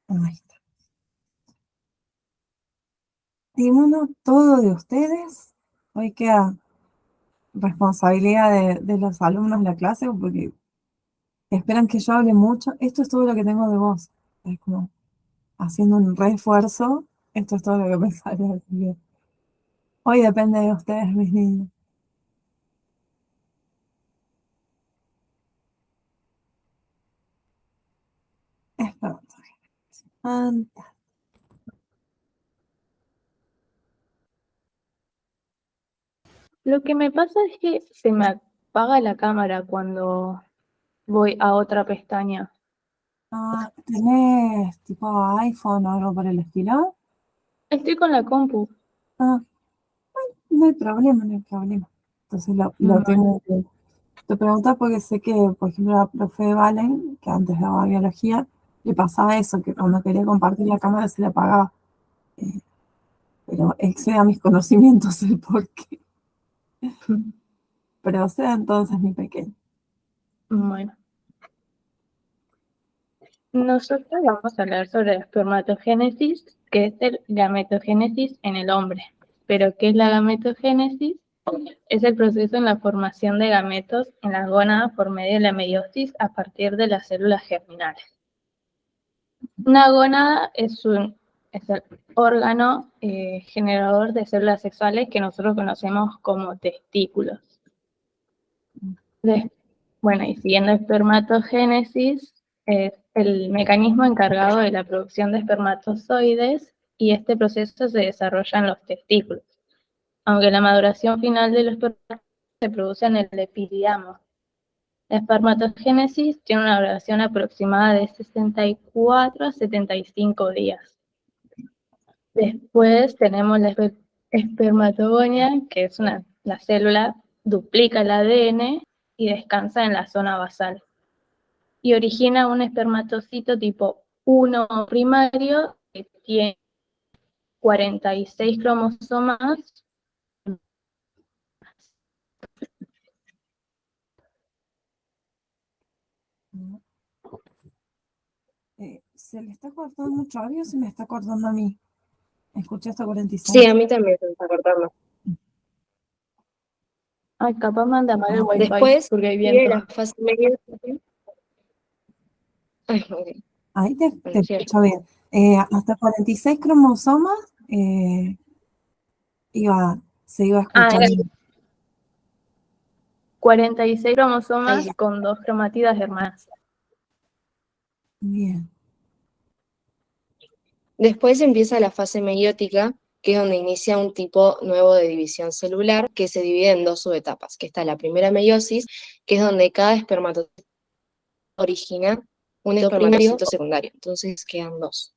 Ahí está. Y bueno, todo de ustedes. Hoy queda responsabilidad de los alumnos de la clase porque esperan que yo hable mucho. Esto es todo lo que tengo de vos. Es como haciendo un reesfuerzo. Esto es todo lo que me sale. Así que hoy depende de ustedes, mis niños. Espera. Lo que me pasa es que se me apaga la cámara cuando voy a otra pestaña. ¿Tenés tipo iPhone o algo por el estilo? Estoy con la compu. Ah, no hay problema, no hay problema. Entonces lo Bueno, tengo que... Te preguntas porque sé que, por ejemplo, la profe Valen, que antes daba biología, le pasaba eso, que cuando quería compartir la cámara se le apagaba. Eh, pero excede a mis conocimientos el por qué. Proceda entonces, mi pequeño. bueno. Nosotros vamos a hablar sobre la espermatogénesis, que es el gametogénesis en el hombre. Pero, ¿qué es la gametogénesis? Es el proceso en la formación de gametos en las gónadas por medio de la meiosis a partir de las células germinales. Una gónada es el órgano generador de células sexuales que nosotros conocemos como testículos. Bueno, y siguiendo espermatogénesis, es el mecanismo encargado de la producción de espermatozoides y este proceso se desarrolla en los testículos, aunque la maduración final de los espermatozoides se produce en el epidiamo. La espermatogénesis tiene una duración aproximada de 64 a 75 días. Después tenemos la espermatogonia, que es la célula duplica el ADN y descansa en la zona basal. Y origina un espermatocito tipo 1 primario que tiene 46 cromosomas. ¿Se le está cortando mucho audio o se me está cortando a mí? Escuché hasta Sí, 46. a mí también se me está cortando. Ay, capaz manda mal el wifi Después porque hay sigue viento. la fase meiótica. Ay, ok. Ahí te Bueno, sí. escucho bien. Hasta 46 cromosomas se iba escuchando. 46 Ahí cromosomas ya. con 2 cromatidas hermanas. Bien. Después empieza la fase meiótica, que es donde inicia un tipo nuevo de división celular, que se divide en dos subetapas, que está la primera meiosis, que es donde cada espermatozoide origina un espermatocito secundario, entonces quedan dos.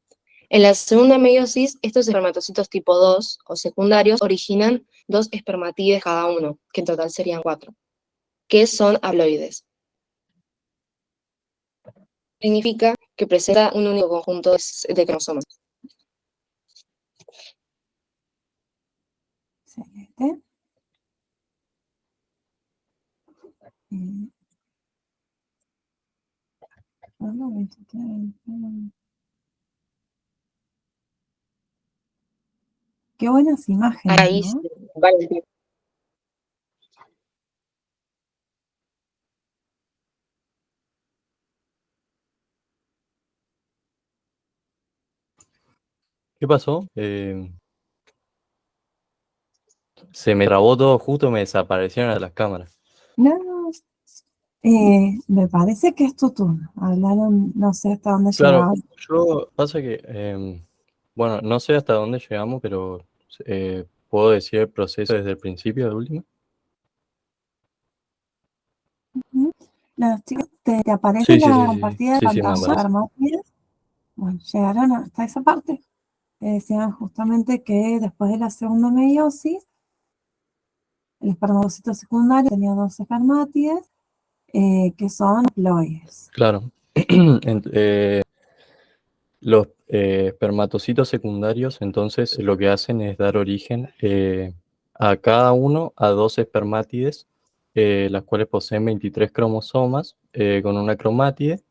En la segunda meiosis, estos espermatocitos tipo 2 o secundarios originan dos espermatides cada uno, que en total serían 4, que son haploides. Significa que presenta un único conjunto de cromosomas. Excelente. Un momento, qué buenas imágenes, Ahí ¿no? vale el tiempo. ¿Qué pasó? Se me trabó todo justo, me desaparecieron las cámaras. No, me parece que es tu turno. Hablaron, no sé hasta dónde Claro, llegaron. pasa que, bueno, no sé hasta dónde llegamos, pero puedo decir el proceso desde el principio, de última. Los chicos, ¿te aparece Sí, sí, la sí, sí, compartida de sí, sí, me pantalla? aparece. Bueno, llegaron hasta esa parte. Decían justamente que después de la segunda meiosis, el espermatozoide secundario tenía dos espermátides, que son haploides. Claro. Los espermatocitos secundarios, entonces, lo que hacen es dar origen a cada uno a dos espermátides, las cuales poseen 23 cromosomas con una cromátide.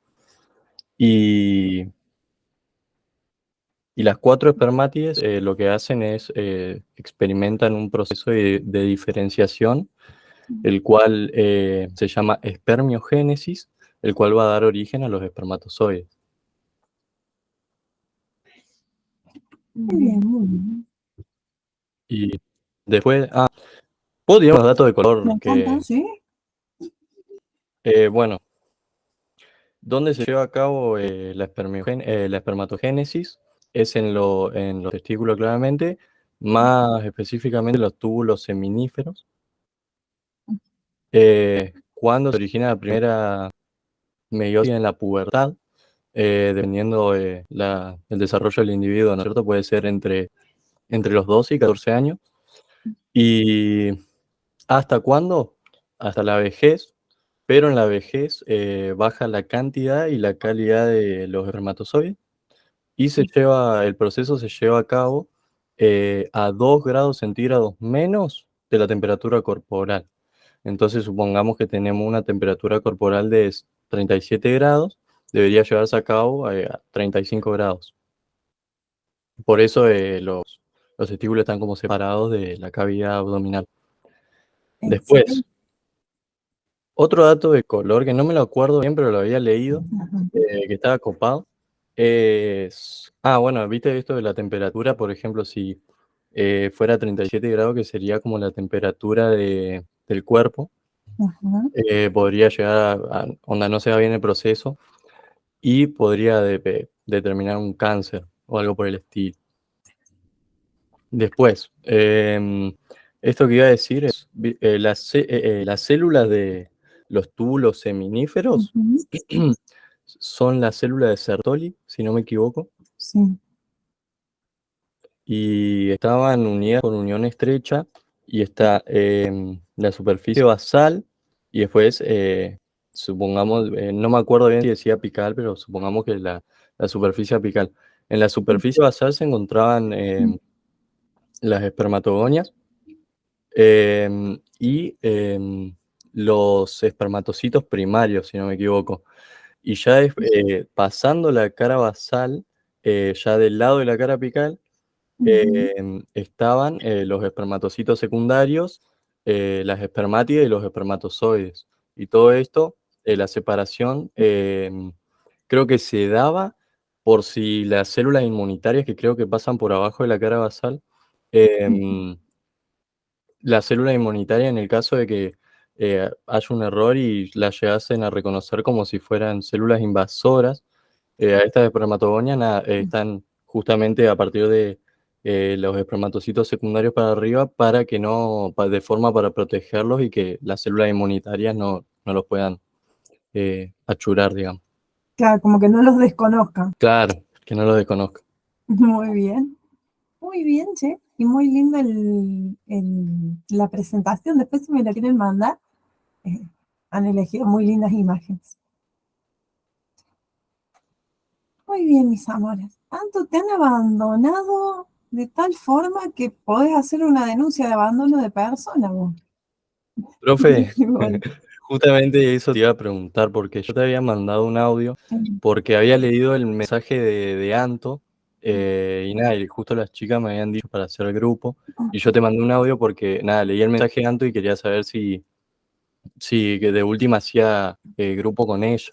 Y Y las 4 espermátides lo que hacen es experimentan un proceso de diferenciación, el cual se llama espermiogénesis, el cual va a dar origen a los espermatozoides. Muy bien, muy bien. Y después, puedo tirar unos datos de Me color encanta, que, ¿sí? bueno, ¿dónde se lleva a cabo la espermatogénesis? Es en los testículos claramente, más específicamente en los túbulos seminíferos. Cuando se origina la primera meiosis en la pubertad, dependiendo el desarrollo del individuo, ¿no es cierto? Puede ser entre los 12 y 14 años. ¿Y hasta cuándo? Hasta la vejez, pero en la vejez baja la cantidad y la calidad de los espermatozoides y el proceso se lleva a cabo a 2 grados centígrados menos de la temperatura corporal. Entonces, supongamos que tenemos una temperatura corporal de 37 grados, debería llevarse a cabo a 35 grados. Por eso los testículos están como separados de la cavidad abdominal. Después, Excelente. otro dato de color que no me lo acuerdo bien, pero lo había leído, Ajá. que estaba copado, bueno, viste esto de la temperatura, por ejemplo, si fuera 37 grados, que sería como la temperatura del cuerpo, Ajá. podría llegar onda no se va bien el proceso y podría determinar un cáncer o algo por el estilo. Después, esto que iba a decir es, las células de los túbulos seminíferos Ujú. son las células de Sertoli, si no me equivoco, Sí. y estaban unidas por unión estrecha, y está la superficie basal, y después, supongamos, no me acuerdo bien si decía apical, pero supongamos que la superficie apical. En la superficie basal se encontraban las espermatogonias y los espermatocitos primarios, si no me equivoco. Y ya pasando la cara basal, ya del lado de la cara apical, Ujú. estaban los espermatocitos secundarios, las espermátidas y los espermatozoides. Y todo esto, la separación, creo que se daba por si las células inmunitarias que creo que pasan por abajo de la cara basal, em, las células inmunitarias en el caso de que haya un error y las llegasen a reconocer como si fueran células invasoras, a estas espermatogonias están justamente a partir de los espermatocitos secundarios para arriba para que no, de forma para protegerlos y que las células inmunitarias no los puedan achurar, digamos. Claro, como que no los desconozcan. Claro, que no los desconozca. Muy bien. Muy bien, che. Y muy linda la presentación. Después, si me la quieren mandar, eh, han elegido muy lindas imágenes. Muy bien, mis amores. Tanto te han abandonado de tal forma que podés hacer una denuncia de abandono de persona, vos. Profe, Igual. justamente eso te iba a preguntar, porque yo te había mandado un audio, porque había leído el mensaje de Anto, y nada, y justo las chicas me habían dicho para hacer el grupo, y yo te mandé un audio porque, nada, leí el mensaje de Anto y quería saber si que de última hacía grupo con ella,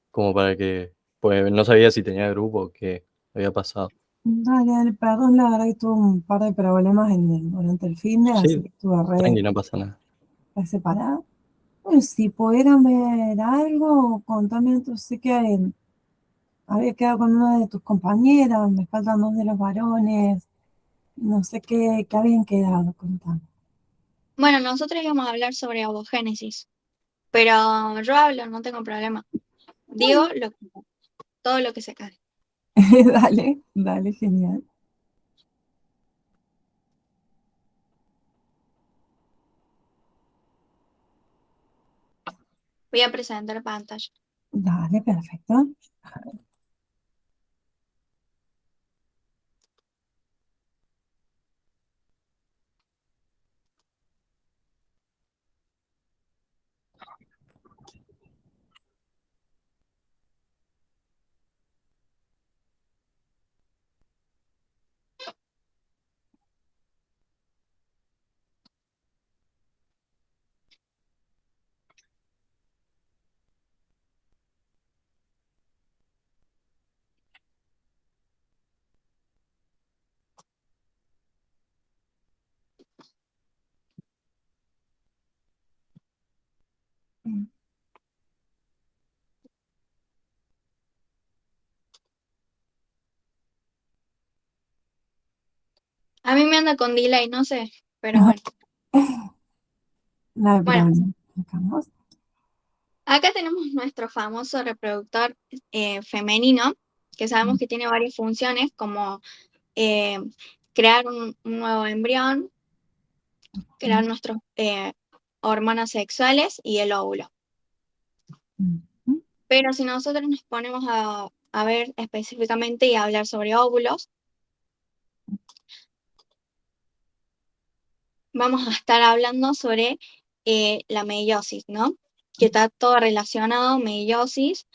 como para que, pues no sabía si tenía grupo o qué había pasado. Dale, dale, perdón, la verdad que tuve un par de problemas durante el fin de, así Sí, que estuve tranqui, no pasa nada. re separada. Pues si pudieran ver algo, contame otro. Sé que había quedado con una de tus compañeras, me faltan dos de los varones, no sé qué habían quedado, contame. Bueno, nosotros íbamos a hablar sobre ovogénesis, pero yo hablo, no tengo problema. Digo todo lo que se cae. Dale, dale, genial. Voy a presentar pantalla. Dale, perfecto. A mí me anda con delay, no sé, pero bueno. No hay Bueno, problema. Acá. acá tenemos nuestro famoso reproductor femenino, que sabemos que tiene varias funciones, como eh, crear un nuevo embrión, crear nuestras hormonas sexuales y el óvulo. Ujú. Pero si nosotros nos ponemos a ver específicamente y a hablar sobre óvulos, vamos a estar hablando sobre la meiosis, ¿no? Que está todo relacionado, meiosis,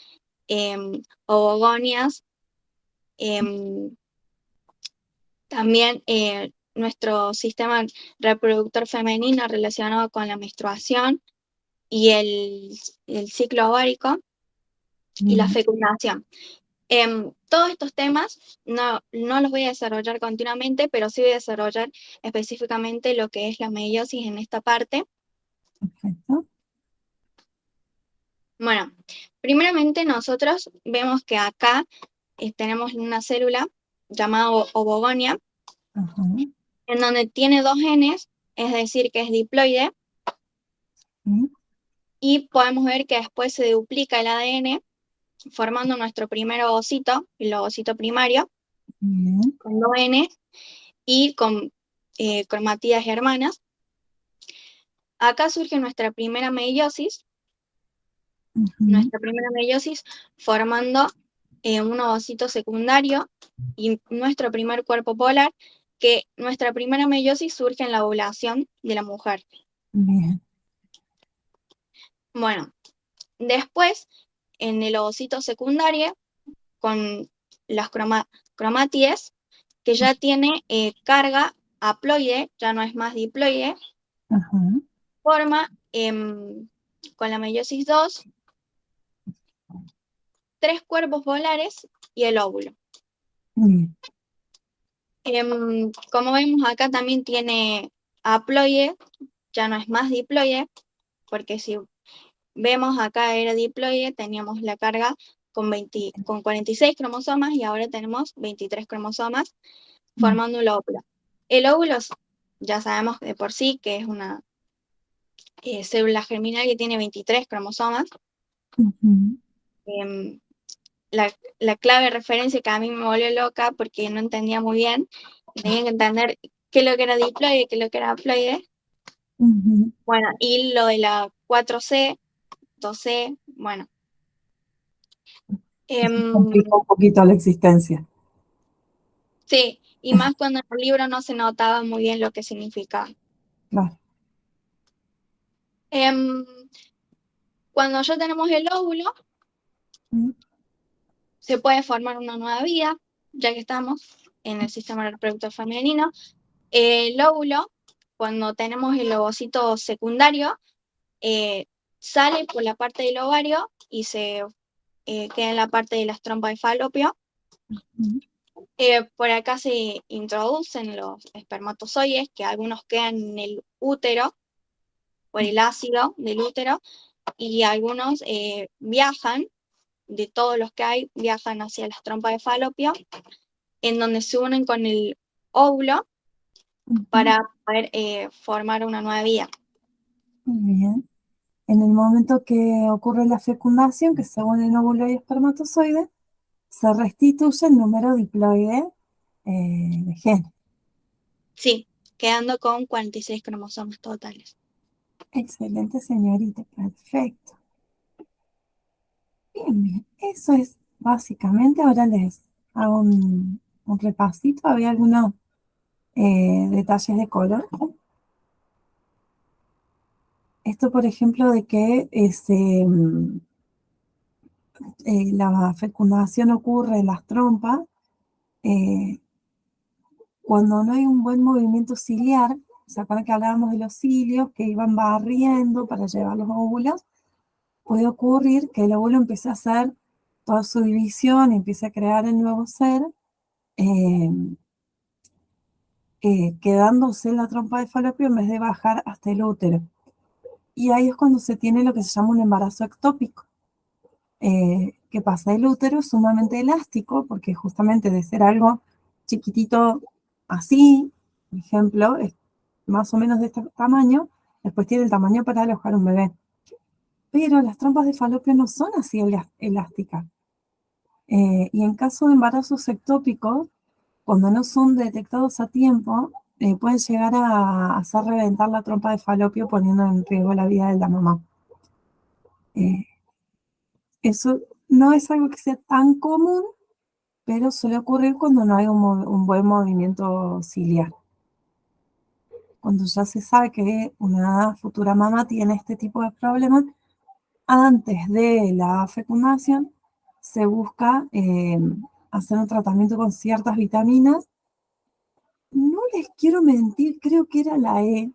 ovogonias, también nuestro sistema reproductor femenino relacionado con la menstruación y el ciclo ovárico y la Bien. fecundación. Todos estos temas no los voy a desarrollar continuamente, pero sí voy a desarrollar específicamente lo que es la meiosis en esta parte. Perfecto. Bueno, primeramente nosotros vemos que acá tenemos una célula llamada ovogonia, Ajá. en donde tiene dos genes, es decir, que es diploide, Sí. y podemos ver que después se duplica el ADN, formando nuestro primer ovocito, el ovocito primario, Bien. con dos N y con cromatías hermanas. Acá surge Ujú. nuestra primera meiosis formando un ovocito secundario y nuestro primer cuerpo polar, que nuestra primera meiosis surge en la ovulación de la mujer. Bien. Bueno, después en el ovocito secundario, con las cromátides, que ya tiene carga haploide, ya no es más diploide, Ajá. forma con la meiosis 2 tres cuerpos polares y el óvulo. Bien. Como vemos acá también tiene haploide, ya no es más diploide, porque si vemos acá era diploide, teníamos la carga con 46 cromosomas y ahora tenemos 23 cromosomas formando el óvulo. El óvulo ya sabemos de por sí que es una célula germinal que tiene 23 cromosomas. Ujú. Em, la clave de referencia que a mí me volvió loca porque no entendía muy bien, tenía que entender qué es lo que era diploide, qué es lo que era haploide. Ujú. Bueno, y lo de la 4C, 2C, bueno. Eso Em, complica un poquito la existencia. sí, y más cuando en el libro no se notaba muy bien lo que significaba. Claro. Em, cuando ya tenemos el óvulo, Mm. se puede formar una nueva vida, ya que estamos en el sistema reproductor femenino. El óvulo, cuando tenemos el ovocito secundario, sale por la parte del ovario y se queda en la parte de las trompas de falopio. Mm. Por acá se introducen los espermatozoides, que algunos quedan en el útero, por el ácido del útero, y algunos viajan, de todos los que hay, viajan hacia las trompas de falopio, en donde se unen con el óvulo Ujú. para poder formar una nueva vida. Muy bien. En el momento que ocurre la fecundación, que se unen óvulo y espermatozoide, se restituye el número diploide de genes. Sí, quedando con 46 cromosomas totales. Excelente, señorita. Perfecto. Bien, bien. Eso es básicamente. Ahora les hago un repasito. Había algunos detalles de color. Esto, por ejemplo, de que la fecundación ocurre en las trompas eh, cuando no hay un buen movimiento ciliar. ¿Se acuerdan que hablábamos de los cilios que iban barriendo para llevar los óvulos? Puede ocurrir que el óvulo empiece a hacer toda su división y empiece a crear el nuevo ser, eh, quedándose en la trompa de falopio en vez de bajar hasta el útero. Y ahí es cuando se tiene lo que se llama un embarazo ectópico. ¿Qué pasa? El útero es sumamente elástico porque justamente de ser algo chiquitito así, por ejemplo, es más o menos de este tamaño, después tiene el tamaño para alojar un bebé. Pero las trompas de falopio no son así elásticas. Y en caso de embarazos ectópicos, cuando no son detectados a tiempo, pueden llegar a hacer reventar la trompa de falopio poniendo en riesgo la vida de la mamá. Eso no es algo que sea tan común, pero suele ocurrir cuando no hay un buen movimiento ciliar. Cuando ya se sabe que una futura mamá tiene este tipo de problemas, antes de la fecundación se busca hacer un tratamiento con ciertas vitaminas. No les quiero mentir, creo que era la E,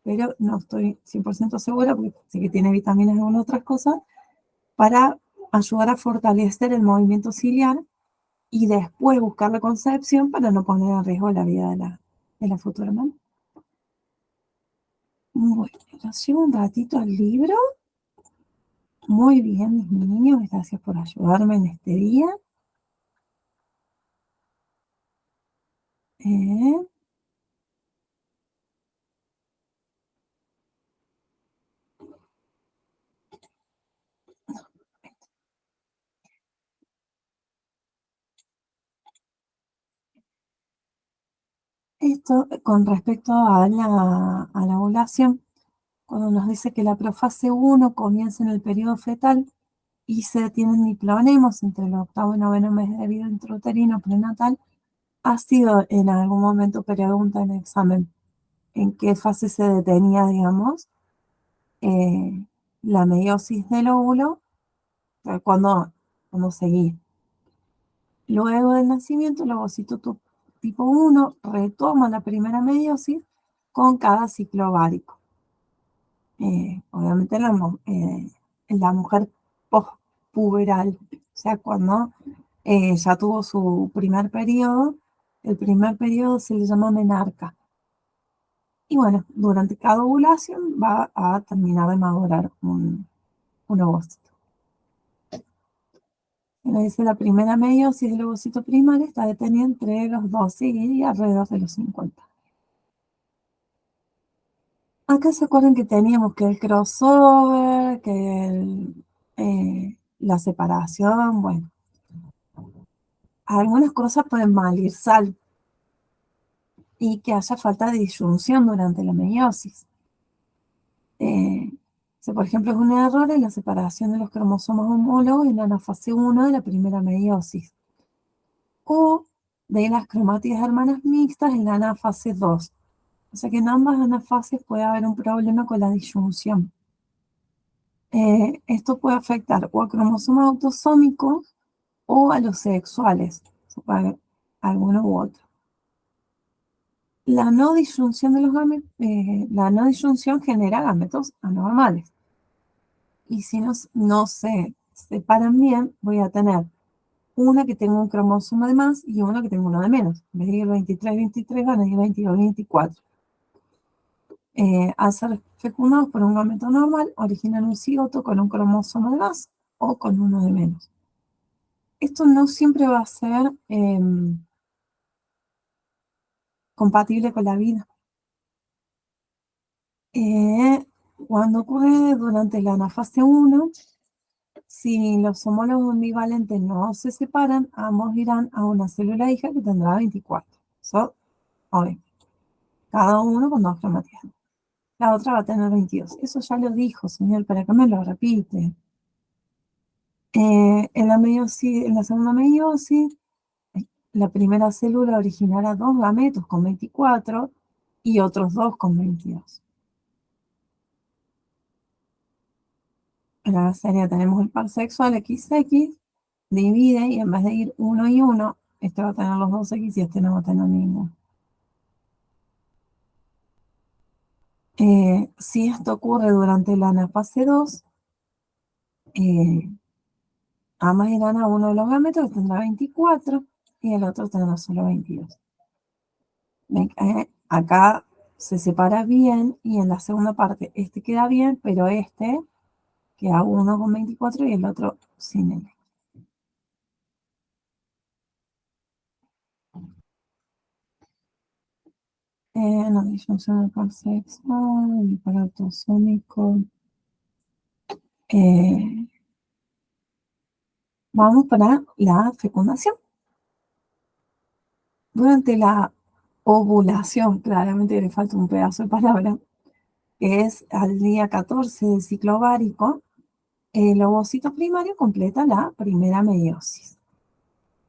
pero no estoy 100% segura porque sé que tiene vitaminas en otras cosas, para ayudar a fortalecer el movimiento ciliar y después buscar la concepción para no poner en riesgo la vida de la futura mamá. Bueno, los llevo un ratito al libro. Muy bien, mis niños, gracias por ayudarme en este día. Eh, Esto con respecto a la ovulación, cuando nos dice que la profase 1 comienza en el periodo fetal y se detienen diplonemos entre el octavo y noveno mes de vida intrauterino prenatal, ha sido en algún momento pregunta en el examen en qué fase se detenía, digamos, eh, la meiosis del óvulo, cuando seguía. Luego del nacimiento, el ovocito tipo 1 retoma la primera meiosis con cada ciclo ovárico. Obviamente la mujer postpuberal, o sea, cuando ya tuvo su primer periodo, el primer periodo se le llama menarca. Y bueno, durante cada ovulación va a terminar de madurar un ovocito. Bueno, dice la primera meiosis del ovocito primario está detenida entre los 12 y alrededor de los 50. Acá se acuerdan que teníamos que el crossover, que la separación, bueno, algunas cosas pueden mal ir sal y que haya falta de disyunción durante la meiosis. Si por ejemplo es un error en la separación de los cromosomas homólogos en la anafase 1 de la primera meiosis, o de las cromátidas hermanas mixtas en la anafase 2. O sea que en ambas anafases puede haber un problema con la disyunción. Esto puede afectar o a cromosomas autosómicos o a los sexuales, alguno u otro. La no disyunción de la no disyunción genera gametos anormales. Y si no se separan bien, voy a tener una que tenga un cromosoma de más y una que tenga uno de menos. En vez de ir 23-23, van a ir 22-24. Al ser fecundados por un gameto normal, originan un cigoto con un cromosoma de más o con uno de menos. Esto no siempre va a ser compatible con la vida. Cuando ocurre durante la anafase 1, si los homólogos ambivalentes no se separan, ambos irán a una célula hija que tendrá 24. Eso, obvio. Cada uno con dos cromatías. La otra va a tener 22. Eso ya lo dijo, señor, ¿para qué me lo repite? En la segunda meiosis, la primera célula originará dos gametos con 24 y otros dos con 22. En la serie tenemos el par sexual XX, divide y en vez de ir uno y uno, este va a tener los dos X y este no va a tener ninguno. Si esto ocurre durante la anafase 2, ambas irán a uno de los gametos que tendrá 24 y el otro tendrá solo 22. Acá se separa bien y en la segunda parte este queda bien, pero este queda uno con 24 y el otro sin él. No, disyunción del par sexual, el par autosómico. Vamos para la fecundación. Durante la ovulación, claramente le falta un pedazo de palabra, que es al día 14 del ciclo ovárico, el ovocito primario completa la primera meiosis.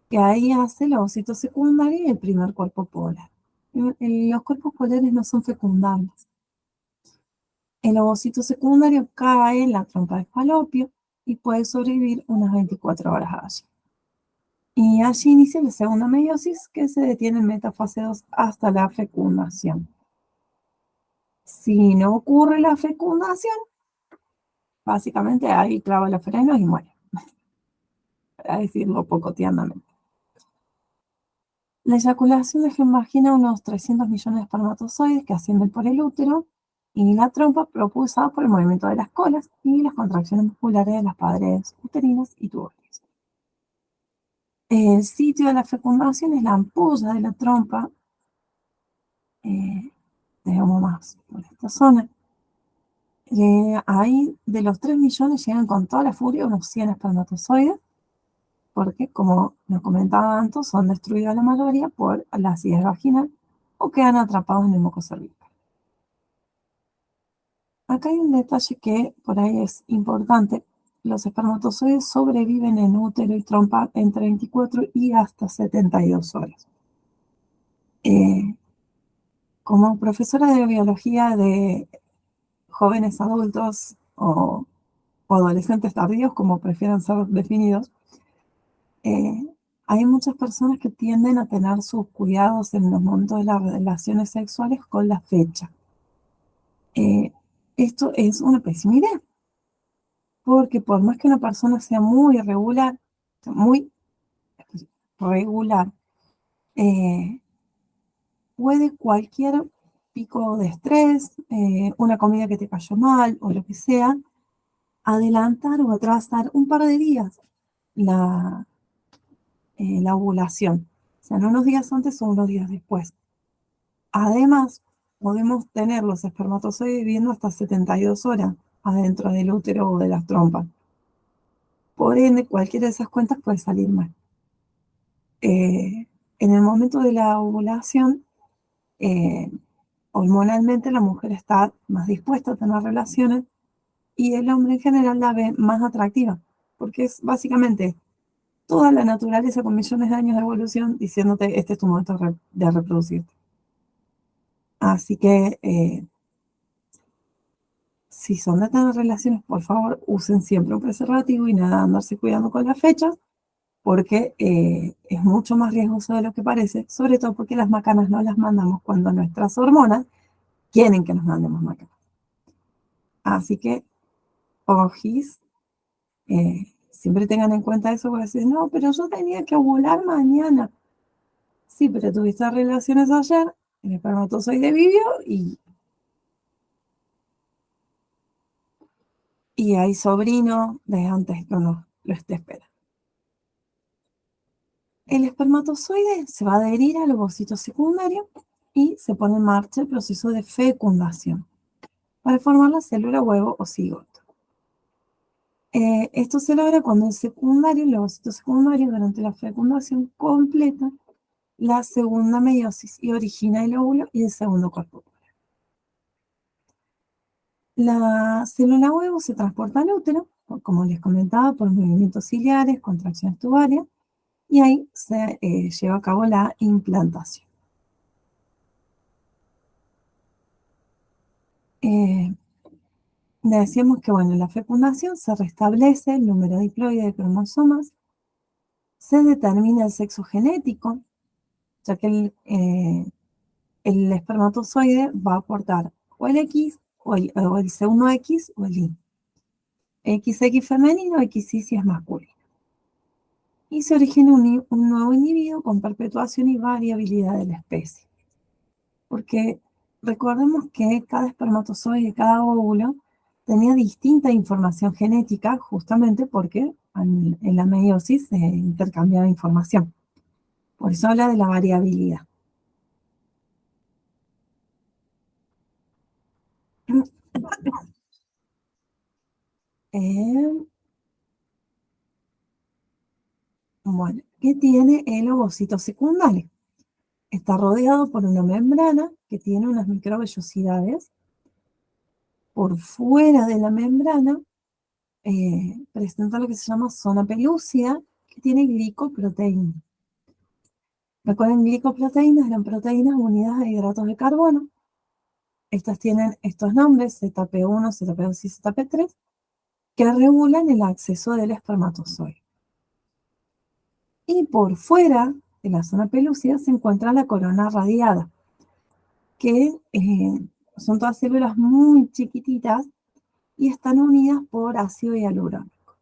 Y ahí hace el ovocito secundario y el primer cuerpo polar. Los cuerpos polares no son fecundables. El ovocito secundario cae en la trompa de falopio y puede sobrevivir unas 24 horas allí. Y allí inicia la segunda meiosis, que se detiene en metafase 2 hasta la fecundación. Si no ocurre la fecundación, básicamente ahí clava los frenos y muere, para decirlo poco tiernamente. La eyaculación deja en vagina unos 300 millones de espermatozoides que ascienden por el útero y la trompa propulsada por el movimiento de las colas y las contracciones musculares de las paredes uterinas y tubulares. El sitio de la fecundación es la ampolla de la trompa, digamos más por esta zona. Ahí de los 3 millones llegan con toda la furia unos 100 espermatozoides, porque como nos comentaba antes, son destruidos la mayoría por la acidez vaginal o quedan atrapados en el moco cervical. Acá hay un detalle que por ahí es importante. Los espermatozoides sobreviven en útero y trompa entre 24 y hasta 72 horas. Como profesora de biología de jóvenes adultos o adolescentes tardíos, como prefieran ser definidos, hay muchas personas que tienden a tener sus cuidados en los momentos de las relaciones sexuales con la fecha. Esto es una pésima idea, porque por más que una persona sea muy regular, puede cualquier pico de estrés, una comida que te cayó mal o lo que sea, adelantar o atrasar un par de días la ovulación, o sea, no unos días antes o unos días después. Además, podemos tener los espermatozoides viviendo hasta 72 horas adentro del útero o de las trompas. Por ende, cualquiera de esas cuentas puede salir mal. En el momento de la ovulación, hormonalmente la mujer está más dispuesta a tener relaciones y el hombre en general la ve más atractiva, porque es básicamente toda la naturaleza con millones de años de evolución diciéndote, este es tu momento de reproducirte. Así que, si son de tener relaciones, por favor, usen siempre un preservativo y nada, andarse cuidando con las fechas, porque es mucho más riesgoso de lo que parece, sobre todo porque las macanas no las mandamos cuando nuestras hormonas quieren que nos mandemos macanas. Así que, ojis, siempre tengan en cuenta eso, porque decir, no, pero yo tenía que ovular mañana. Sí, pero tuviste relaciones ayer, el espermatozoide vivió y hay sobrino de antes que uno lo esté esperando. El espermatozoide se va a adherir al ovocito secundario y se pone en marcha el proceso de fecundación para formar la célula huevo o cigoto. Esto se logra cuando el ovocito secundario, durante la fecundación, completa la segunda meiosis y origina el óvulo y el segundo cuerpo. La célula huevo se transporta al útero, como les comentaba, por movimientos ciliares, contracciones tubarias, y ahí se lleva a cabo la implantación. Decíamos que, bueno, en la fecundación se restablece el número diploide de cromosomas, se determina el sexo genético, ya que el espermatozoide va a aportar o el X, o el C1X, o el Y. XX femenino, XY si es masculino. Y se origina un nuevo individuo con perpetuación y variabilidad de la especie. Porque recordemos que cada espermatozoide, cada óvulo, tenía distinta información genética justamente porque en la meiosis se intercambiaba información. Por eso habla de la variabilidad. Bueno, ¿qué tiene el ovocito secundario? Está rodeado por una membrana que tiene unas microvellosidades. Por fuera de la membrana presenta lo que se llama zona pelúcida, que tiene glicoproteína. Recuerden, glicoproteínas eran proteínas unidas a hidratos de carbono. Estas tienen estos nombres, ZP1, ZP2 y ZP3, que regulan el acceso del espermatozoide. Y por fuera de la zona pelúcida se encuentra la corona radiada, que son todas células muy chiquititas y están unidas por ácido hialurónico.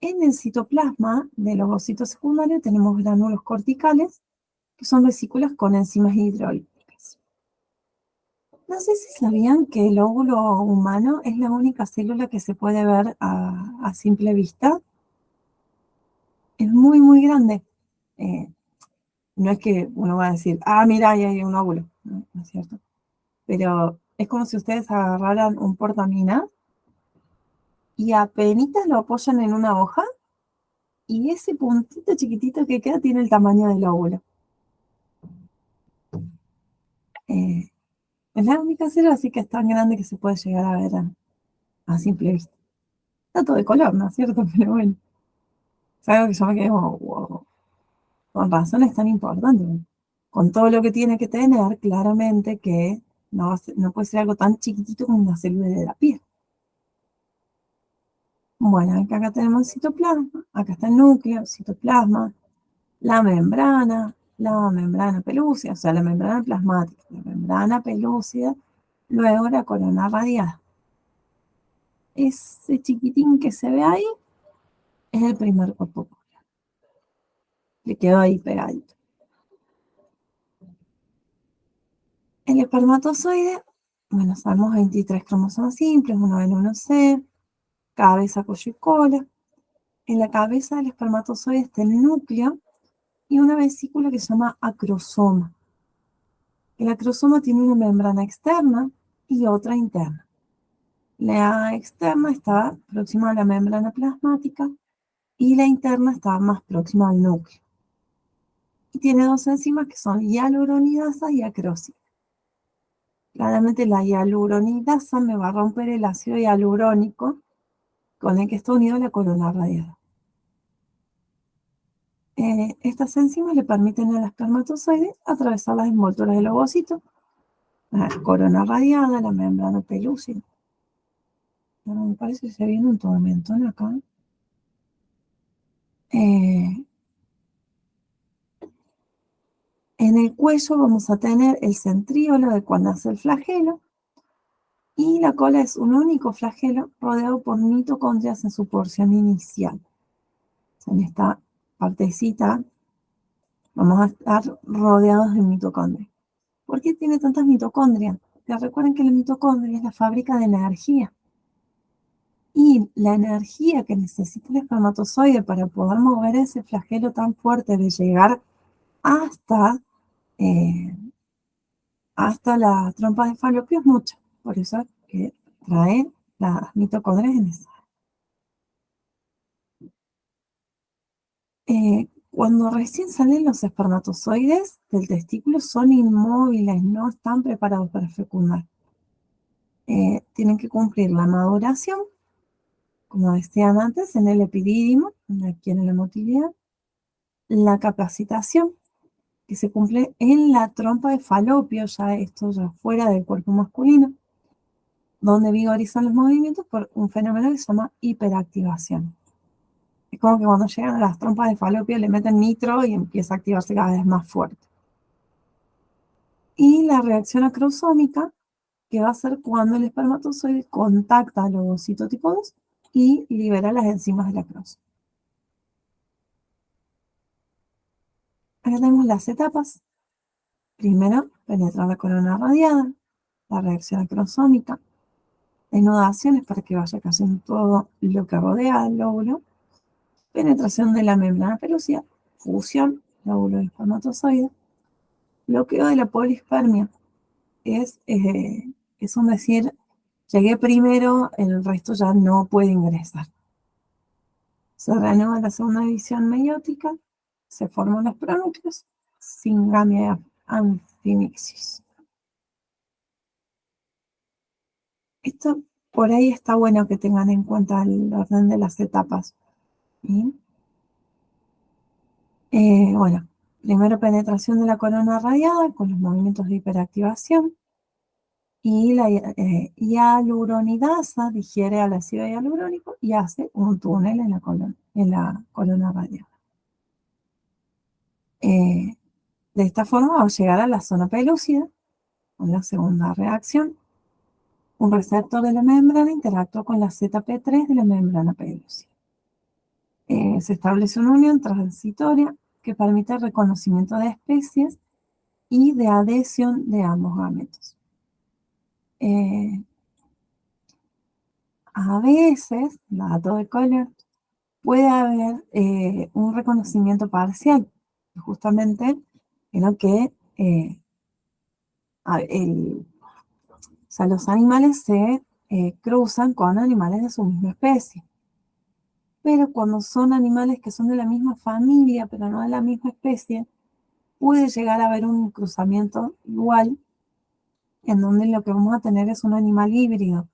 En el citoplasma del ovocito secundario tenemos gránulos corticales, que son vesículas con enzimas hidrolíticas. No sé si sabían que el óvulo humano es la única célula que se puede ver a simple vista. Es muy, muy grande. No es que uno va a decir, ah, mira, ahí hay un óvulo. No, no es cierto. Pero es como si ustedes agarraran un portamina y apenas lo apoyan en una hoja y ese puntito chiquitito que queda tiene el tamaño del óvulo. Es la única célula así que es tan grande que se puede llegar a ver a simple vista. Está todo de color, ¿no es cierto? Pero bueno, es algo que yo me quedé como, wow, con razón es tan importante. Con todo lo que tiene que tener, claramente que no puede ser algo tan chiquitito como una célula de la piel. Bueno, acá tenemos el citoplasma, acá está el núcleo, citoplasma, la membrana pelúcida, o sea, la membrana plasmática, la membrana pelúcida, luego la corona radiada. Ese chiquitín que se ve ahí es el primer cuerpo polar. Le quedó ahí pegadito. El espermatozoide, bueno, sabemos 23 cromosomas simples, uno N, uno C, cabeza, cuello y cola. En la cabeza del espermatozoide está el núcleo y una vesícula que se llama acrosoma. El acrosoma tiene una membrana externa y otra interna. La externa está próxima a la membrana plasmática y la interna está más próxima al núcleo. Y tiene dos enzimas que son hialuronidasa y acrósida. Claramente la hialuronidasa me va a romper el ácido hialurónico con el que está unido la corona radiada. Estas enzimas le permiten al espermatozoide atravesar las envolturas del ovocito, la corona radiada, la membrana pelúcida. Bueno, me parece que se viene un tormentón acá. En el cuello vamos a tener el centríolo de cuando nace el flagelo y la cola es un único flagelo rodeado por mitocondrias en su porción inicial. En esta partecita vamos a estar rodeados de mitocondrias. ¿Por qué tiene tantas mitocondrias? Porque recuerden que la mitocondria es la fábrica de energía. Y la energía que necesita el espermatozoide para poder mover ese flagelo tan fuerte de llegar hasta, hasta la trompa de Falopio es mucha. Por eso es que trae las mitocondrias necesarias. Cuando recién salen los espermatozoides del testículo son inmóviles, no están preparados para fecundar. Tienen que cumplir la maduración, como decían antes, en el epidídimo, aquí en la motilidad, la capacitación, que se cumple en la trompa de Falopio, ya esto ya fuera del cuerpo masculino, donde vigorizan los movimientos por un fenómeno que se llama hiperactivación. Es como que cuando llegan a las trompas de Falopio le meten nitro y empieza a activarse cada vez más fuerte. Y la reacción acrosómica, que va a ser cuando el espermatozoide contacta al ovocito tipo 2 y libera las enzimas de la acrosoma. Acá tenemos las etapas. Primero, penetrar la corona radiada, la reacción acrosómica, denudaciones para que vaya cayendo todo lo que rodea al óvulo, penetración de la membrana pelúcida, fusión, óvulo y espermatozoide, bloqueo de la polispermia, es un decir llegué primero, el resto ya no puede ingresar. Se reanuda la segunda división meiótica, se forman los pronúcleos sin gamia anfinixis. Esto por ahí está bueno que tengan en cuenta el orden de las etapas. ¿Bien? Bueno, primero penetración de la corona radiada con los movimientos de hiperactivación. Y la hialuronidasa digiere al ácido hialurónico y hace un túnel en la columna radial. De esta forma, al llegar a la zona pelúcida, con la segunda reacción, un receptor de la membrana interactúa con la ZP3 de la membrana pelúcida. Se establece una unión transitoria que permite el reconocimiento de especies y de adhesión de ambos gametos. A veces, dato de color, puede haber un reconocimiento parcial, justamente en lo que los animales se cruzan con animales de su misma especie. Pero cuando son animales que son de la misma familia, pero no de la misma especie, puede llegar a haber un cruzamiento igual, en donde lo que vamos a tener es un animal híbrido.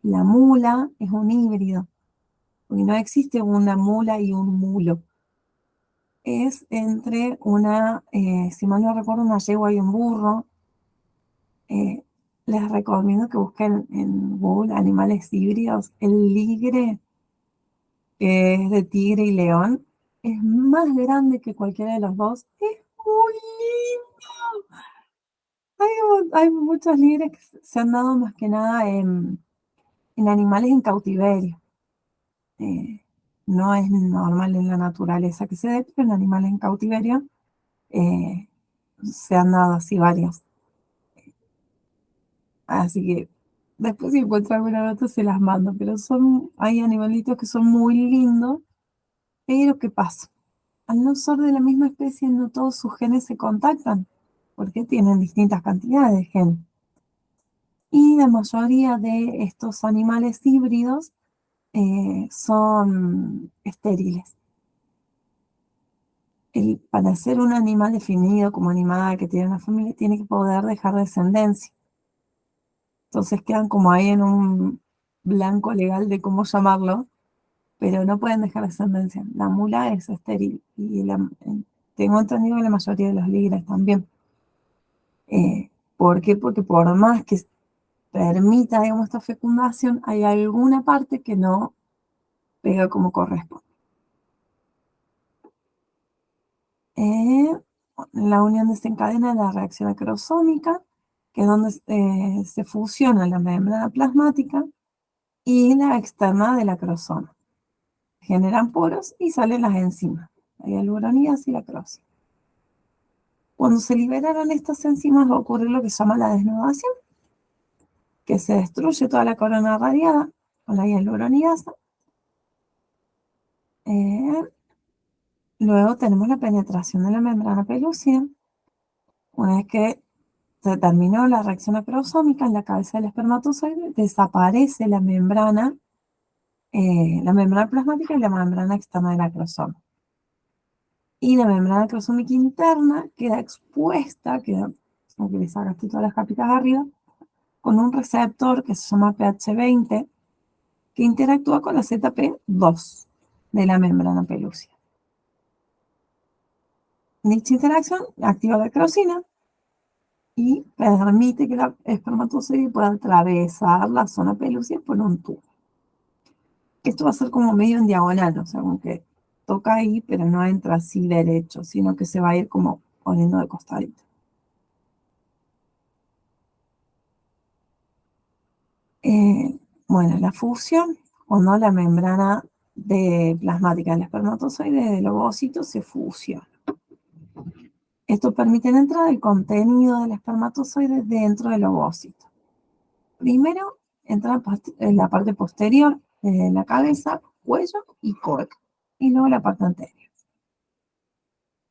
La mula es un híbrido, porque no existe una mula y un mulo. Es entre si mal no recuerdo, una yegua y un burro. Les recomiendo que busquen en Google animales híbridos. El ligre, que es de tigre y león, es más grande que cualquiera de los dos. Es muy lindo. Hay muchos ligres que se han dado más que nada en animales en cautiverio. No es normal en la naturaleza que se dé, pero en animales en cautiverio se han dado así varios. Así que después si encuentro alguna nota se las mando, pero hay animalitos que son muy lindos, pero ¿qué pasa? Al no ser de la misma especie, no todos sus genes se contactan, porque tienen distintas cantidades de genes. Y la mayoría de estos animales híbridos son estériles. Para ser un animal definido como animal que tiene una familia, tiene que poder dejar descendencia. Entonces quedan como ahí en un blanco legal de cómo llamarlo, pero no pueden dejar descendencia. La mula es estéril y tengo entendido que la mayoría de los ligres también. ¿Por qué? Porque por más que permita, digamos, esta fecundación, hay alguna parte que no pega como corresponde. La unión desencadena la reacción acrosómica, que es donde se fusiona la membrana plasmática y la externa del acrosoma. Generan poros y salen las enzimas, la hialuronidasa y la acrosis. Cuando se liberaron estas enzimas va a ocurrir lo que se llama la desnudación, que se destruye toda la corona radiada con la hialuronidasa. Luego tenemos la penetración de la membrana pelúcida. Una vez que se terminó la reacción acrosómica en la cabeza del espermatozoide, desaparece la membrana plasmática y la membrana externa del acrosoma. Y la membrana acrosómica interna queda expuesta, como que le sacaste todas las capitas de arriba, con un receptor que se llama pH20, que interactúa con la ZP2 de la membrana pelúcida. Dicha interacción activa la acrosina y permite que el espermatozoide pueda atravesar la zona pelúcida por un tubo. Esto va a ser como medio en diagonal, o sea, como que toca ahí, pero no entra así derecho, sino que se va a ir como poniendo de costadito. Bueno, la fusión, cuando la membrana plasmática del espermatozoide del ovocito se fusiona. Esto permite la entrada del contenido del espermatozoide dentro del ovocito. Primero entra en la parte posterior de la cabeza, cuello y cola, y luego la parte anterior.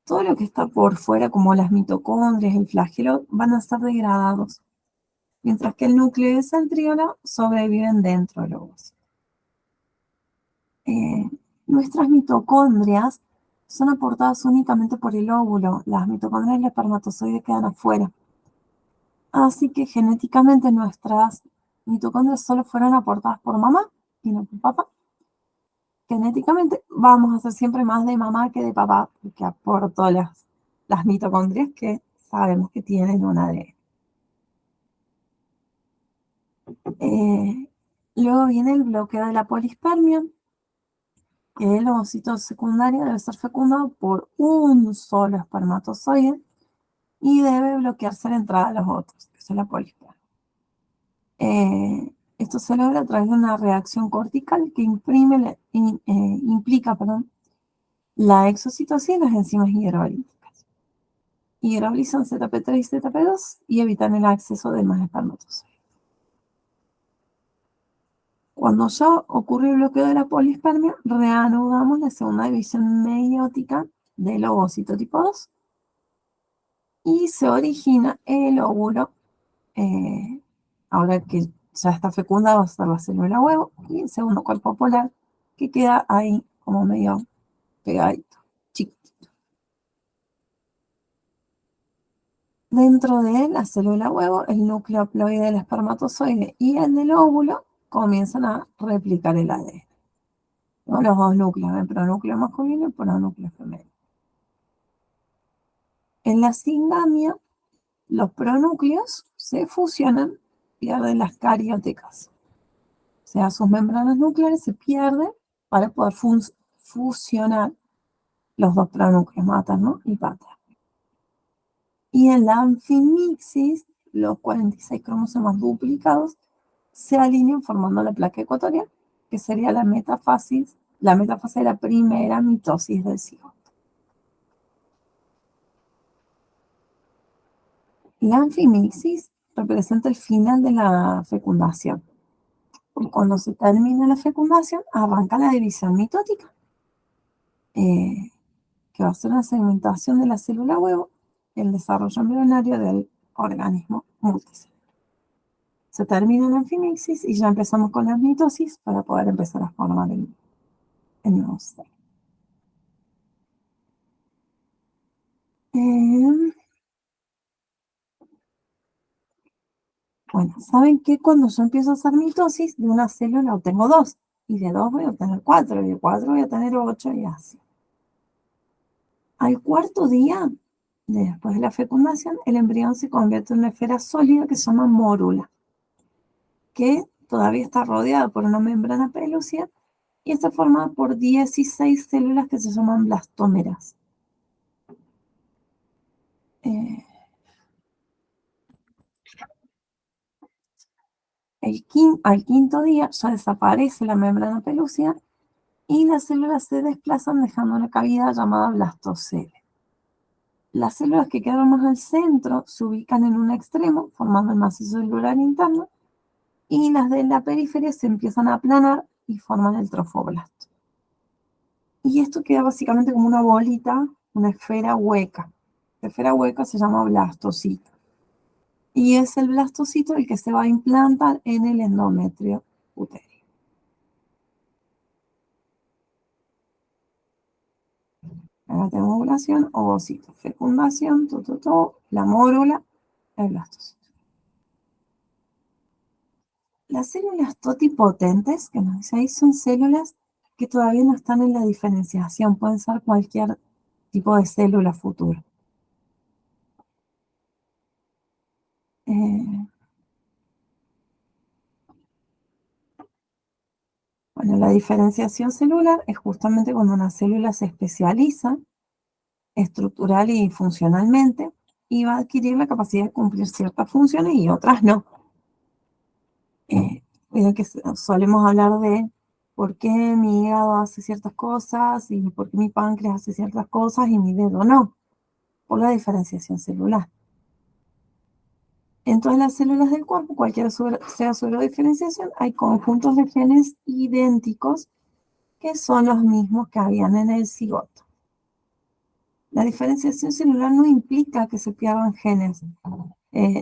Todo lo que está por fuera, como las mitocondrias, el flagelo, van a ser degradados. mientras que el núcleo y el centríolo sobreviven dentro del ovocito. Nuestras mitocondrias son aportadas únicamente por el óvulo. Las mitocondrias del espermatozoide quedan afuera. Así que genéticamente nuestras mitocondrias solo fueron aportadas por mamá y no por papá. Genéticamente vamos a ser siempre más de mamá que de papá, porque aportó las mitocondrias que sabemos que tienen un ADN. Luego viene el bloqueo de la polispermia, que el ovocito secundario debe ser fecundado por un solo espermatozoide y debe bloquearse la entrada de los otros, eso es la polispermia. Esto se logra a través de una reacción cortical que implica la exocitosis y las enzimas hidrolíticas. Hidrolizan ZP3 y ZP2 y evitan el acceso de más espermatozoides. Cuando ya ocurre el bloqueo de la polispermia, reanudamos la segunda división meiótica del ovocito tipo 2 y se origina el óvulo. Ahora que ya está fecundado, va a ser la célula huevo y el segundo cuerpo polar que queda ahí como medio pegadito, chiquitito. Dentro de la célula huevo, el núcleo haploide del espermatozoide y el del óvulo comienzan a replicar el ADN. ¿No? Los dos núcleos, el pronúcleo masculino y el pronúcleo femenino. En la singamia, los pronúcleos se fusionan, pierden las cariotecas. O sea, sus membranas nucleares se pierden para poder fusionar los dos pronúcleos, materno y paterno. Y en la anfimixis, los 46 cromosomas duplicados se alinean formando la placa ecuatorial, que sería la metafase de la primera mitosis del cigoto. La anfimixis representa el final de la fecundación. Cuando se termina la fecundación, arranca la división mitótica, que va a ser una segmentación de la célula huevo, el desarrollo embrionario del organismo multicelular. Se termina la anfimixis y ya empezamos con la mitosis para poder empezar a formar el nuevo ser. Bueno, ¿saben que cuando yo empiezo a hacer mitosis, de una célula obtengo 2, y de 2 voy a obtener 4, y de 4 voy a tener 8, y así? Al cuarto día, después de la fecundación, el embrión se convierte en una esfera sólida que se llama mórula, que todavía está rodeada por una membrana pelúcida y está formada por 16 células que se llaman blastómeras. Al quinto día ya desaparece la membrana pelúcida y las células se desplazan dejando una cavidad llamada blastocele. Las células que quedaron más al centro se ubican en un extremo, formando el macizo celular interno, y las de la periferia se empiezan a aplanar y forman el trofoblasto. Y esto queda básicamente como una bolita, una esfera hueca. La esfera hueca se llama blastocito. Y es el blastocito el que se va a implantar en el endometrio utéreo. La ovulación, ovocito, fecundación, la mórula, el blastocito. Las células totipotentes, que nos dice ahí, son células que todavía no están en la diferenciación. Pueden ser cualquier tipo de célula futura. Bueno, la diferenciación celular es justamente cuando una célula se especializa estructural y funcionalmente y va a adquirir la capacidad de cumplir ciertas funciones y otras no. Miren que solemos hablar de por qué mi hígado hace ciertas cosas y por qué mi páncreas hace ciertas cosas y mi dedo no, por la diferenciación celular. En todas las células del cuerpo, cualquiera sea su diferenciación, hay conjuntos de genes idénticos que son los mismos que habían en el cigoto. La diferenciación celular no implica que se pierdan genes.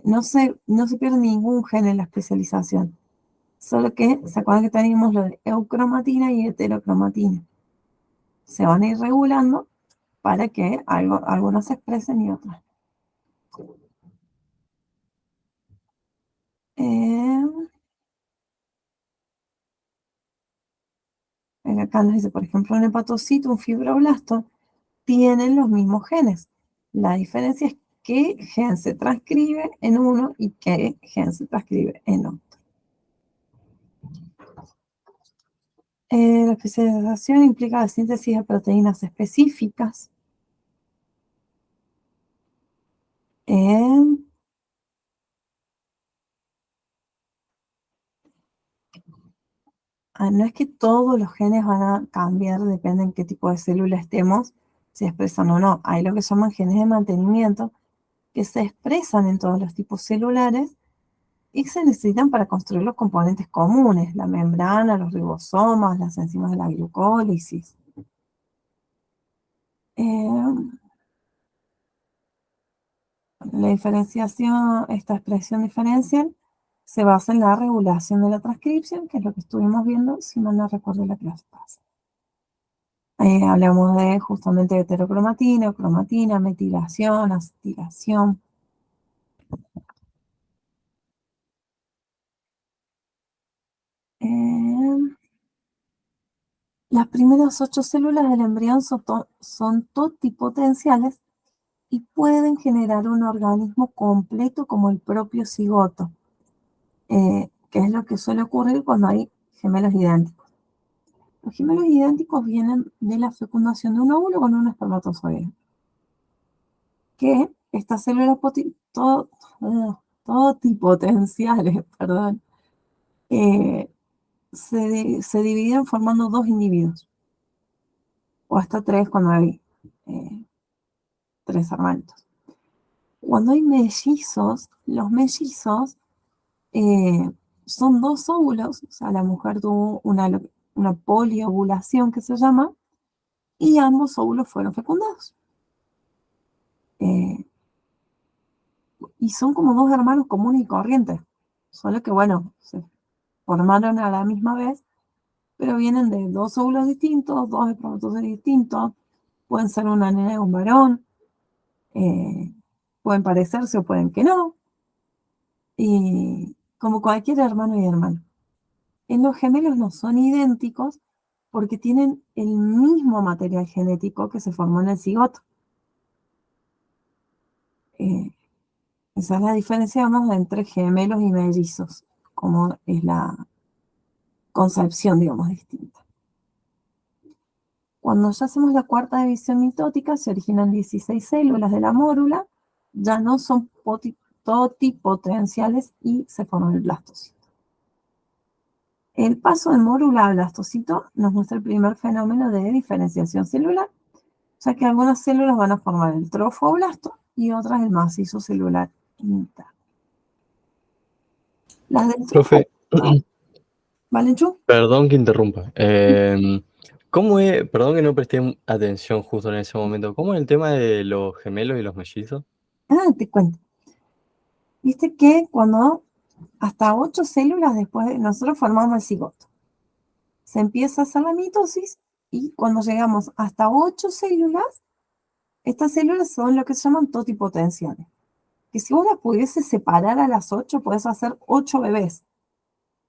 no se pierde ningún gen en la especialización. Solo que, ¿se acuerdan que teníamos lo de eucromatina y heterocromatina? Se van a ir regulando para que algunos se expresen y otros. Acá nos dice, por ejemplo, un hepatocito, un fibroblasto, tienen los mismos genes. La diferencia es qué gen se transcribe en uno y qué gen se transcribe en otro. La especialización implica la síntesis de proteínas específicas. No es que todos los genes van a cambiar, depende en qué tipo de célula estemos, si expresan o no. Hay lo que llaman genes de mantenimiento, que se expresan en todos los tipos celulares y se necesitan para construir los componentes comunes, la membrana, los ribosomas, las enzimas de la glucólisis. La diferenciación, esta expresión diferencial, se basa en la regulación de la transcripción, que es lo que estuvimos viendo, si mal no recuerdo la clase pasada. Hablamos de justamente heterocromatina, cromatina, metilación, acetilación. Las primeras 8 células del embrión son totipotenciales y pueden generar un organismo completo como el propio cigoto, que es lo que suele ocurrir cuando hay gemelos idénticos. Los gemelos idénticos vienen de la fecundación de un óvulo con un espermatozoide. Que estas células totipotenciales, perdón, se dividen formando 2 individuos. O hasta 3 cuando hay 3 hermanitos. Cuando hay mellizos, los mellizos son 2 óvulos, o sea, la mujer tuvo una poliovulación que se llama, y ambos óvulos fueron fecundados. Y son como 2 hermanos comunes y corrientes, solo que, bueno, se formaron a la misma vez, pero vienen de 2 óvulos distintos, 2 espermatozoides distintos, pueden ser una nena y un varón, pueden parecerse o pueden que no, y como cualquier hermano y hermano. En los gemelos no son idénticos porque tienen el mismo material genético que se formó en el cigoto. Esa es la diferencia, digamos, entre gemelos y mellizos, como es la concepción, digamos, distinta. Cuando ya hacemos la cuarta división mitótica, se originan 16 células de la mórula, ya no son totipotenciales y se forma el blastocito. El paso de mórula a blastocito nos muestra el primer fenómeno de diferenciación celular, ya que algunas células van a formar el trofoblasto y otras el macizo celular interno. Las del Profe, ¿Vale, Chu? perdón que interrumpa. ¿Cómo es? Perdón que no presté atención justo en ese momento. ¿Cómo es el tema de los gemelos y los mellizos? Te cuento. Viste que cuando hasta 8 células después de nosotros formamos el cigoto, se empieza a hacer la mitosis y cuando llegamos hasta 8 células, estas células son lo que se llaman totipotenciales. Que si vos las pudieses separar a las 8, podés hacer 8 bebés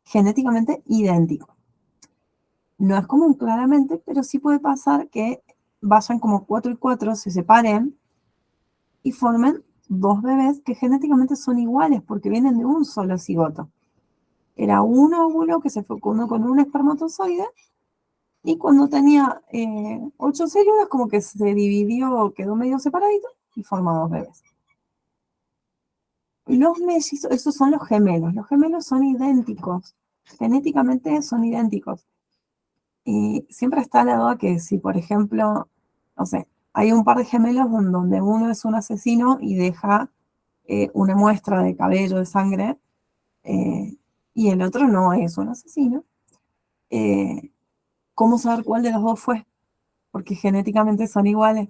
genéticamente idénticos. No es común claramente, pero sí puede pasar que vayan como 4 y 4, se separen y formen 2 bebés que genéticamente son iguales porque vienen de un solo cigoto. Era un óvulo que se fecundó con un espermatozoide y cuando tenía 8 células como que se dividió, quedó medio separadito y formó 2 bebés. Los mellizos, esos son los gemelos. Los gemelos son idénticos. Genéticamente son idénticos. Y siempre está la duda que si, por ejemplo, no sé, hay un par de gemelos donde uno es un asesino y deja una muestra de cabello, de sangre, y el otro no es un asesino, ¿cómo saber cuál de los dos fue? Porque genéticamente son iguales.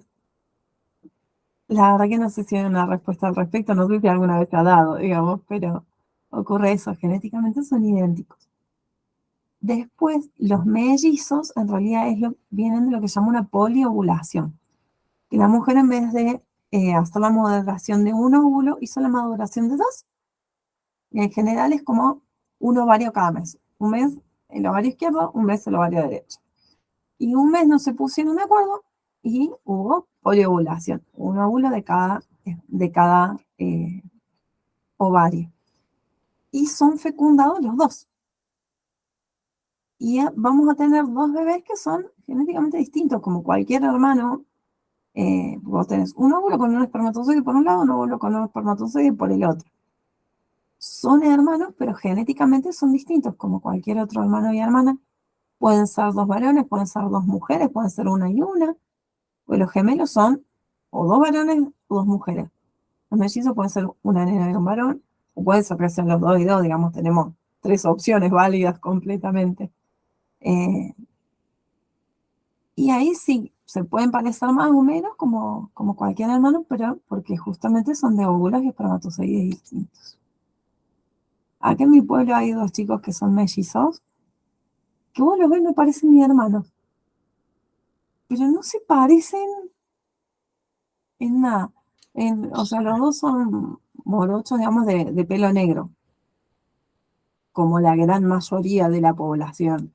La verdad que no sé si hay una respuesta al respecto, no sé si alguna vez se ha dado, digamos, pero ocurre eso, genéticamente son idénticos. Después, los mellizos en realidad vienen de lo que se llama una poliovulación. Que la mujer en vez de hacer la maduración de un óvulo, hizo la maduración de dos. Y en general es como un ovario cada mes. Un mes el ovario izquierdo, un mes el ovario derecho. Y un mes no se pusieron de acuerdo y hubo poliovulación, un óvulo de cada ovario. Y son fecundados los dos. Y vamos a tener dos bebés que son genéticamente distintos, como cualquier hermano. Vos tenés un óvulo con un espermatozoide por un lado, un óvulo con un espermatozoide por el otro. Son hermanos, pero genéticamente son distintos, como cualquier otro hermano y hermana. Pueden ser dos varones, pueden ser dos mujeres, pueden ser una y una. Pues los gemelos son o dos varones o dos mujeres. Los mellizos pueden ser una nena y un varón, o puede ser que sean los dos y dos, digamos, tenemos tres opciones válidas completamente. Y ahí sí, se pueden parecer más o menos como cualquier hermano, pero porque justamente son de óvulos y espermatozoides distintos. Acá en mi pueblo hay dos chicos que son mellizos, que vos los ves, no parecen ni hermanos, pero no se parecen en nada. O sea, los dos son morochos, digamos, de pelo negro, como la gran mayoría de la población.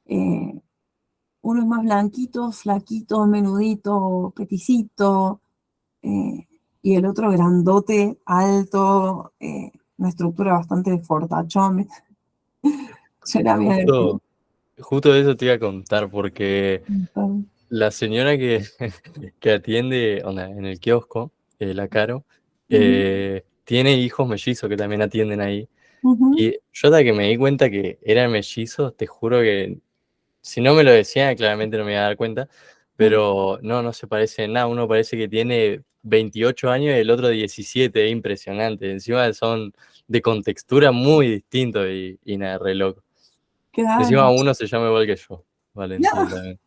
Uno es más blanquito, flaquito, menudito, peticito, y el otro grandote, alto, una estructura bastante fortachón. Yo era bien Justo de eso te iba a contar, porque la señora que, que atiende en el kiosco, la Caro, tiene hijos mellizos que también atienden ahí. Y yo hasta que me di cuenta que eran mellizos, te juro que si no me lo decían, claramente no me iba a dar cuenta, pero no se parece en nada. Uno parece que tiene 28 años y el otro 17, es impresionante. Encima son de contextura muy distintos y nada, re loco. Encima uno se llama igual que yo, Valentín también.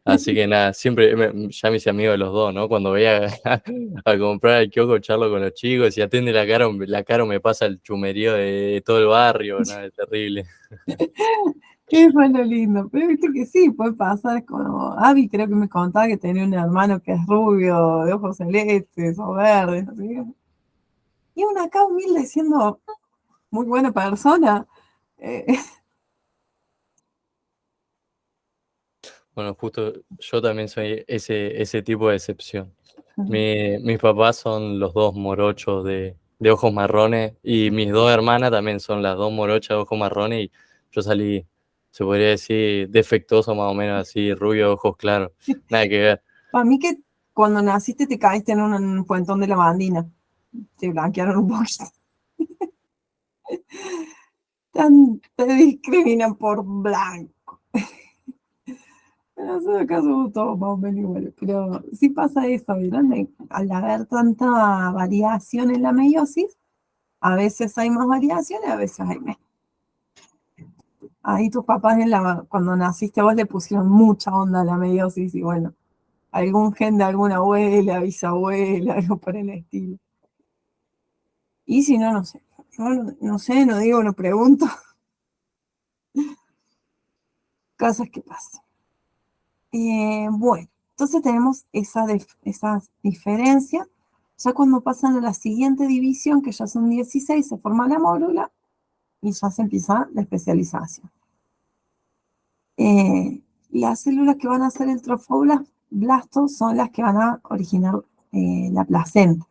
Así que nada, siempre ya me hice amigo de los dos, ¿no? Cuando voy a comprar al kiosco, charlo con los chicos y atiende la Caro me pasa el chumerío de todo el barrio, ¿no? Es terrible. Qué fue lo lindo, pero viste que sí, puede pasar como Abby, creo que me contaba que tenía un hermano que es rubio, de ojos celestes o verdes, no sé qué. Y una acá humilde siendo muy buena persona. eh, Bueno, justo yo también soy ese tipo de excepción. Mis papás son los dos morochos de ojos marrones y mis dos hermanas también son las dos morochas de ojos marrones y yo salí, se podría decir, defectuoso más o menos, así, rubio, ojos claros, nada que ver. Para mí que cuando naciste te caíste en un puentón de lavandina, te blanquearon un poquito. Te discriminan por blanco. En ese caso somos todos más o menos iguales, pero sí pasa eso, ¿verdad? Al haber tanta variación en la meiosis, a veces hay más variación y a veces hay menos. Ahí tus papás cuando naciste vos le pusieron mucha onda a la meiosis y bueno, algún gen de alguna abuela, bisabuela, algo por el estilo. Y si no, no sé. No sé, no digo, no pregunto. Cosas que pasan. Bueno, entonces tenemos esas diferencias. Ya cuando pasan a la siguiente división, que ya son 16, se forma la mórula y ya se empieza la especialización. Las células que van a hacer el trofoblasto son las que van a originar la placenta.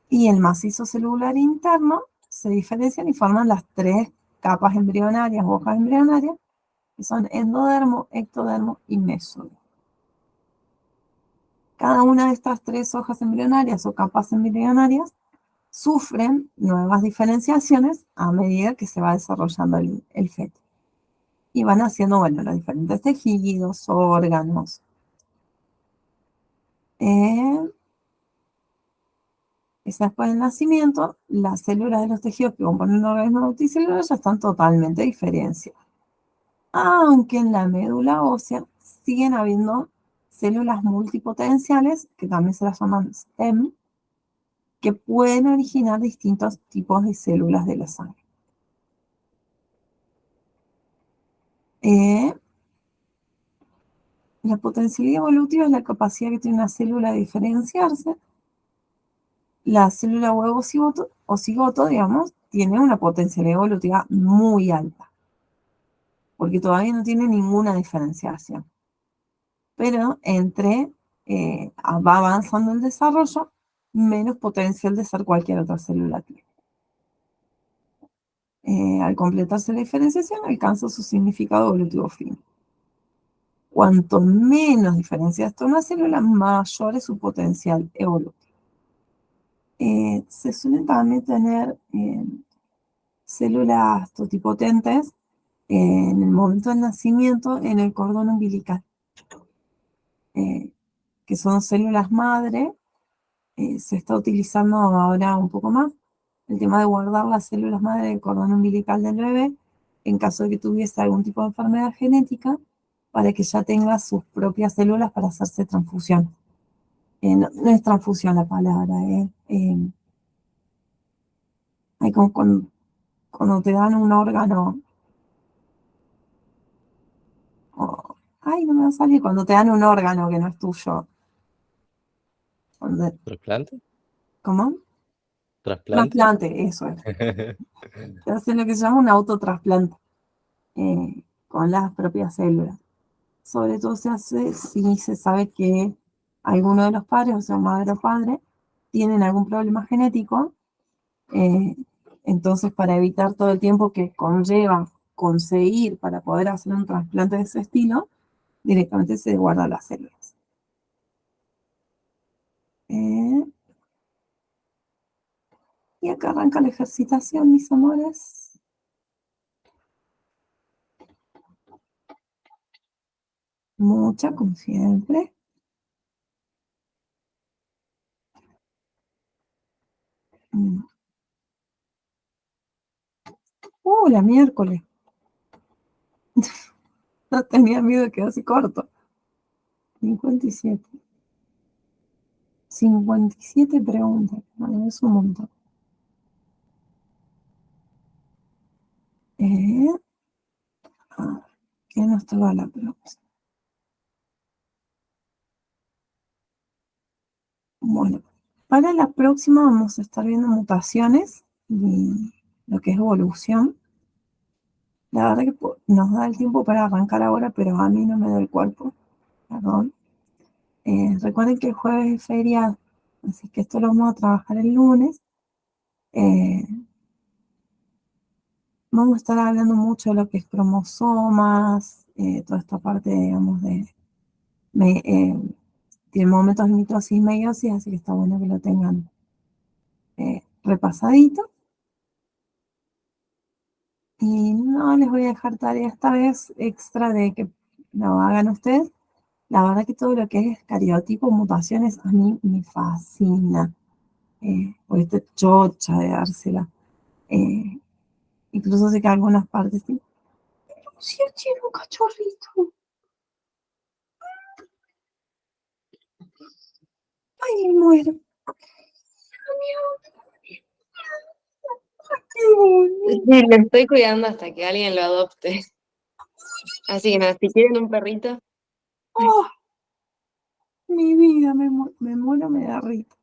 Y el macizo celular interno se diferencian y forman las tres capas embrionarias, hojas embrionarias, que son endodermo, ectodermo y mesodermo. Cada una de estas tres hojas embrionarias o capas embrionarias sufren nuevas diferenciaciones a medida que se va desarrollando el feto. Y van haciendo, bueno, los diferentes tejidos, órganos. Después del nacimiento, las células de los tejidos que componen un organismo multicelular ya están totalmente diferenciadas. Aunque en la médula ósea siguen habiendo células multipotenciales, que también se las llaman STEM, que pueden originar distintos tipos de células de la sangre. La potencialidad evolutiva es la capacidad que tiene una célula de diferenciarse. La célula huevo o cigoto, digamos, tiene una potencialidad evolutiva muy alta, porque todavía no tiene ninguna diferenciación. Pero va avanzando el desarrollo, menos potencial de ser cualquier otra célula tiene. Al completarse la diferenciación, alcanza su significado evolutivo fin. Cuanto menos diferencia está una célula, mayor es su potencial evolutivo. Se suelen también tener células totipotentes en el momento del nacimiento en el cordón umbilical, que son células madre. Se está utilizando ahora un poco más el tema de guardar las células madre del cordón umbilical del bebé en caso de que tuviese algún tipo de enfermedad genética, para que ya tenga sus propias células para hacerse transfusión. No es transfusión la palabra, hay como cuando te dan un órgano, ay, no me va a salir, cuando te dan un órgano que no es tuyo. ¿Trasplante? ¿Cómo? ¿Trasplante? Trasplante, eso es. Te hacen lo que se llama un autotrasplante con las propias células. Sobre todo se hace si se sabe que alguno de los padres, o sea, madre o padre, tienen algún problema genético. Entonces, para evitar todo el tiempo que conlleva conseguir para poder hacer un trasplante de ese estilo, directamente se guardan las células. Y acá arranca la ejercitación, mis amores. Mucha, como siempre. La miércoles. No tenía miedo de quedarse corto. 57. 57 preguntas. Bueno, es un montón. ¿Qué nos toca la próxima? Bueno, para la próxima vamos a estar viendo mutaciones y lo que es evolución. La verdad que nos da el tiempo para arrancar ahora, pero a mí no me da el cuerpo. Perdón. Recuerden que el jueves es feriado, así que esto lo vamos a trabajar el lunes. Vamos a estar hablando mucho de lo que es cromosomas, toda esta parte, digamos, tiene momentos de mitosis y meiosis, así que está bueno que lo tengan repasadito. Y no les voy a dejar tarea esta vez extra de que lo hagan ustedes. La verdad que todo lo que es cariotipo, mutaciones, a mí me fascina. Porque estoy chocha de dársela. Incluso sé que algunas partes sí. Sí, tiene un cachorrito. Ay, me muero. Qué bonito. Sí, lo estoy cuidando hasta que alguien lo adopte. Así que nada, si quieren un perrito. Oh, mi vida, me muero, me da rito.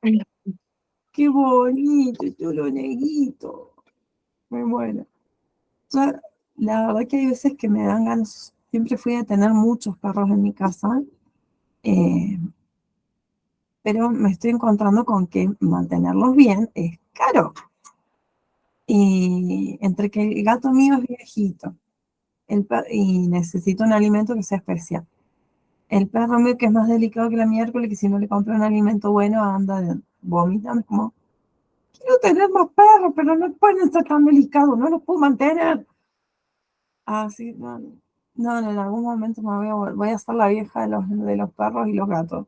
Qué bonito, chulo neguito. Me muero. Yo, la verdad que hay veces que me dan ganas, siempre fui a tener muchos perros en mi casa, pero me estoy encontrando con que mantenerlos bien es caro. Y entre que el gato mío es viejito y necesita un alimento que sea especial. El perro mío que es más delicado que la miércoles, que si no le compro un alimento bueno anda vomitando, como, quiero tener más perros, pero no pueden ser tan delicados, no los puedo mantener. Así, no, en algún momento voy a ser la vieja de los perros y los gatos.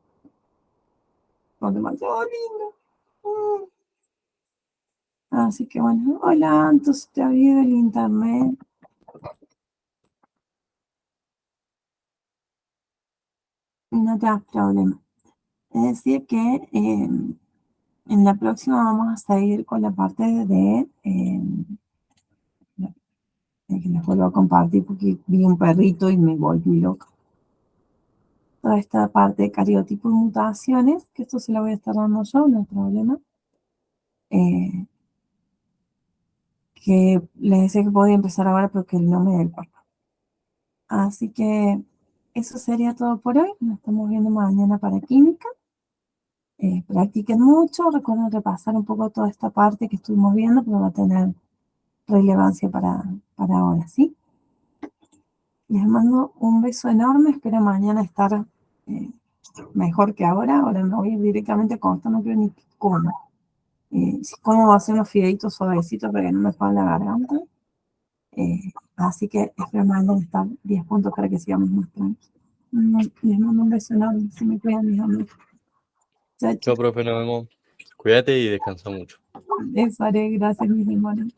Donde más, oh, lindo. Así que bueno, hola, entonces te ha ido el internet. no te das problema. Es decir que en la próxima vamos a seguir con la parte de que les vuelvo a compartir porque vi un perrito y me volví loca. Toda esta parte de cariotipos y mutaciones, que esto se lo voy a estar dando yo, no hay problema. Que les decía que podía empezar ahora porque el nombre del cuerpo. Así que eso sería todo por hoy. Nos estamos viendo mañana para química. Practiquen mucho, recuerden repasar un poco toda esta parte que estuvimos viendo, porque va a tener relevancia para ahora, ¿sí? Les mando un beso enorme, espero mañana estar mejor que ahora. Ahora me voy a ir directamente a acostar, no creo ni que coma. Si como va a ser unos fideitos suavecitos para que no me jodan la garganta. Así que espero mañana estar 10 puntos para que sigamos más tranquilos. Les mando un beso enorme, se me cuidan mis amigos. Chao, Chao, profe, nos vemos. Cuídate y descansa mucho. Eso haré, gracias mis hermanos.